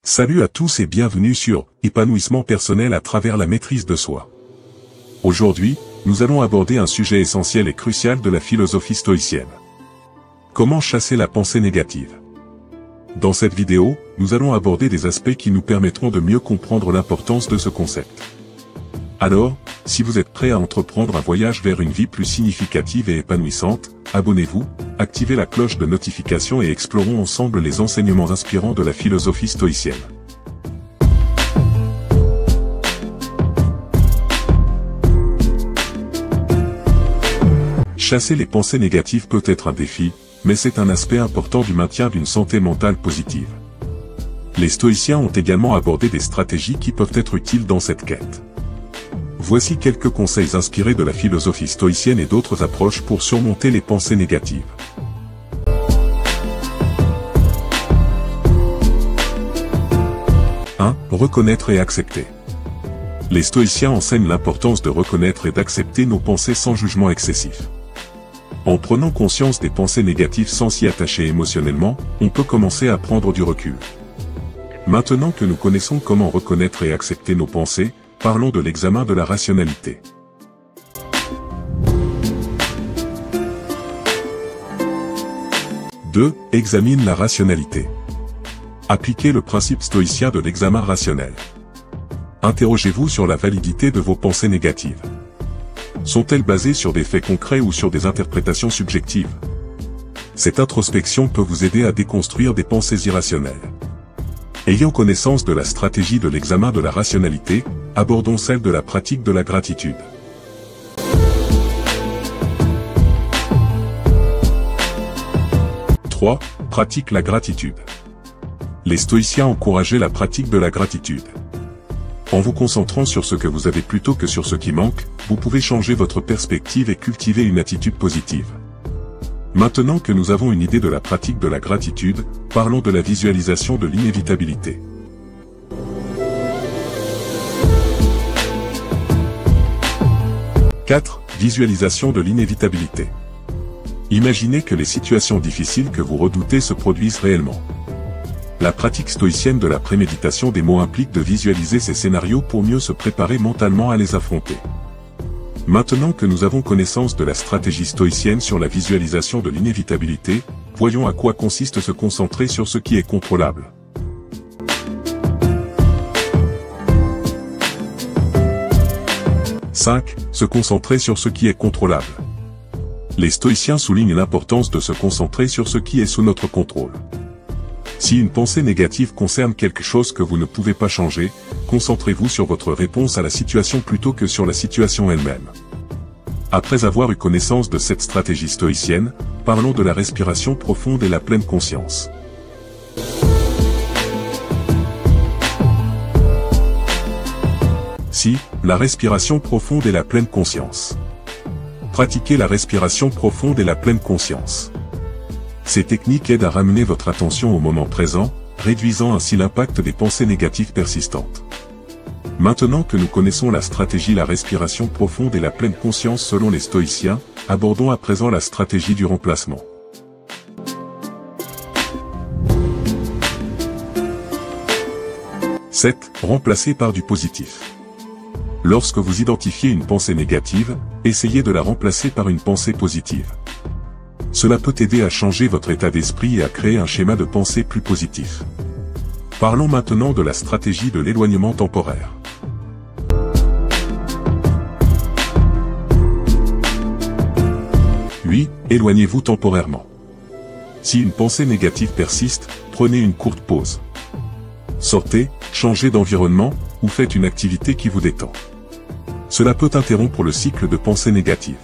Salut à tous et bienvenue sur Épanouissement personnel à travers la maîtrise de soi. Aujourd'hui, nous allons aborder un sujet essentiel et crucial de la philosophie stoïcienne. Comment chasser la pensée négative? Dans cette vidéo, nous allons aborder des aspects qui nous permettront de mieux comprendre l'importance de ce concept. Alors, si vous êtes prêt à entreprendre un voyage vers une vie plus significative et épanouissante, abonnez-vous, activez la cloche de notification et explorons ensemble les enseignements inspirants de la philosophie stoïcienne. Chasser les pensées négatives peut être un défi, mais c'est un aspect important du maintien d'une santé mentale positive. Les stoïciens ont également abordé des stratégies qui peuvent être utiles dans cette quête. Voici quelques conseils inspirés de la philosophie stoïcienne et d'autres approches pour surmonter les pensées négatives. 1. Reconnaître et accepter. Les stoïciens enseignent l'importance de reconnaître et d'accepter nos pensées sans jugement excessif. En prenant conscience des pensées négatives sans s'y attacher émotionnellement, on peut commencer à prendre du recul. Maintenant que nous connaissons comment reconnaître et accepter nos pensées, parlons de l'examen de la rationalité. « 2. Examine la rationalité. Appliquez le principe stoïcien de l'examen rationnel. Interrogez-vous sur la validité de vos pensées négatives. Sont-elles basées sur des faits concrets ou sur des interprétations subjectives? Cette introspection peut vous aider à déconstruire des pensées irrationnelles. Ayant connaissance de la stratégie de l'examen de la rationalité, abordons celle de la pratique de la gratitude. « 3. Pratique la gratitude. Les stoïciens encourageaient la pratique de la gratitude. En vous concentrant sur ce que vous avez plutôt que sur ce qui manque, vous pouvez changer votre perspective et cultiver une attitude positive. Maintenant que nous avons une idée de la pratique de la gratitude, parlons de la visualisation de l'inévitabilité. « 4. Visualisation de l'inévitabilité. Imaginez que les situations difficiles que vous redoutez se produisent réellement. La pratique stoïcienne de la préméditation des mots implique de visualiser ces scénarios pour mieux se préparer mentalement à les affronter. Maintenant que nous avons connaissance de la stratégie stoïcienne sur la visualisation de l'inévitabilité, voyons à quoi consiste se concentrer sur ce qui est contrôlable. « 5. Se concentrer sur ce qui est contrôlable. Les stoïciens soulignent l'importance de se concentrer sur ce qui est sous notre contrôle. Si une pensée négative concerne quelque chose que vous ne pouvez pas changer, concentrez-vous sur votre réponse à la situation plutôt que sur la situation elle-même. Après avoir eu connaissance de cette stratégie stoïcienne, parlons de la respiration profonde et la pleine conscience. Si, la respiration profonde et la pleine conscience. Pratiquez la respiration profonde et la pleine conscience. Ces techniques aident à ramener votre attention au moment présent, réduisant ainsi l'impact des pensées négatives persistantes. Maintenant que nous connaissons la stratégie la respiration profonde et la pleine conscience selon les stoïciens, abordons à présent la stratégie du remplacement. « 7. Remplacer par du positif. Lorsque vous identifiez une pensée négative, essayez de la remplacer par une pensée positive. Cela peut aider à changer votre état d'esprit et à créer un schéma de pensée plus positif. Parlons maintenant de la stratégie de l'éloignement temporaire. « 8. Éloignez-vous temporairement. Si une pensée négative persiste, prenez une courte pause. Sortez, changez d'environnement, ou faites une activité qui vous détend. Cela peut interrompre le cycle de pensées négatives.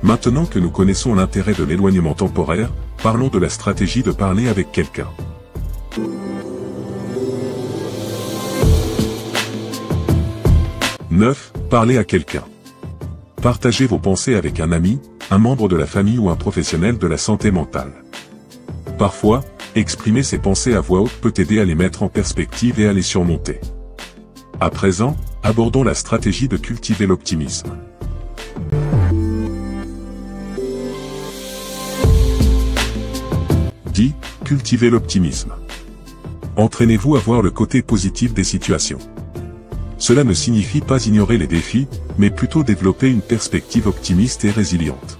Maintenant que nous connaissons l'intérêt de l'éloignement temporaire, parlons de la stratégie de parler avec quelqu'un. 9. Parler à quelqu'un. Partagez vos pensées avec un ami, un membre de la famille ou un professionnel de la santé mentale. Parfois, exprimer ses pensées à voix haute peut aider à les mettre en perspective et à les surmonter. À présent, abordons la stratégie de cultiver l'optimisme. 10. Cultiver l'optimisme. Entraînez-vous à voir le côté positif des situations. Cela ne signifie pas ignorer les défis, mais plutôt développer une perspective optimiste et résiliente.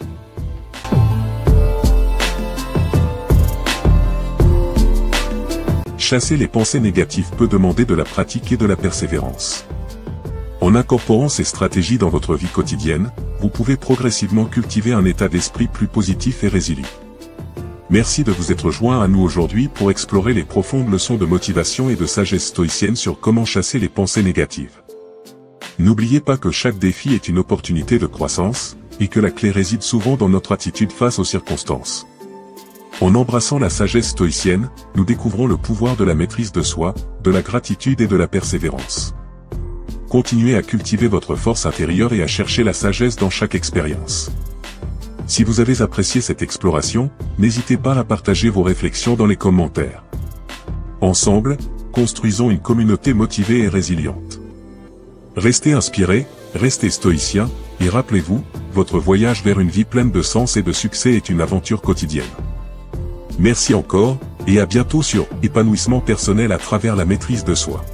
Chasser les pensées négatives peut demander de la pratique et de la persévérance. En incorporant ces stratégies dans votre vie quotidienne, vous pouvez progressivement cultiver un état d'esprit plus positif et résilient. Merci de vous être joint à nous aujourd'hui pour explorer les profondes leçons de motivation et de sagesse stoïcienne sur comment chasser les pensées négatives. N'oubliez pas que chaque défi est une opportunité de croissance, et que la clé réside souvent dans notre attitude face aux circonstances. En embrassant la sagesse stoïcienne, nous découvrons le pouvoir de la maîtrise de soi, de la gratitude et de la persévérance. Continuez à cultiver votre force intérieure et à chercher la sagesse dans chaque expérience. Si vous avez apprécié cette exploration, n'hésitez pas à partager vos réflexions dans les commentaires. Ensemble, construisons une communauté motivée et résiliente. Restez inspirés, restez stoïciens, et rappelez-vous, votre voyage vers une vie pleine de sens et de succès est une aventure quotidienne. Merci encore, et à bientôt sur Épanouissement personnel à travers la maîtrise de soi.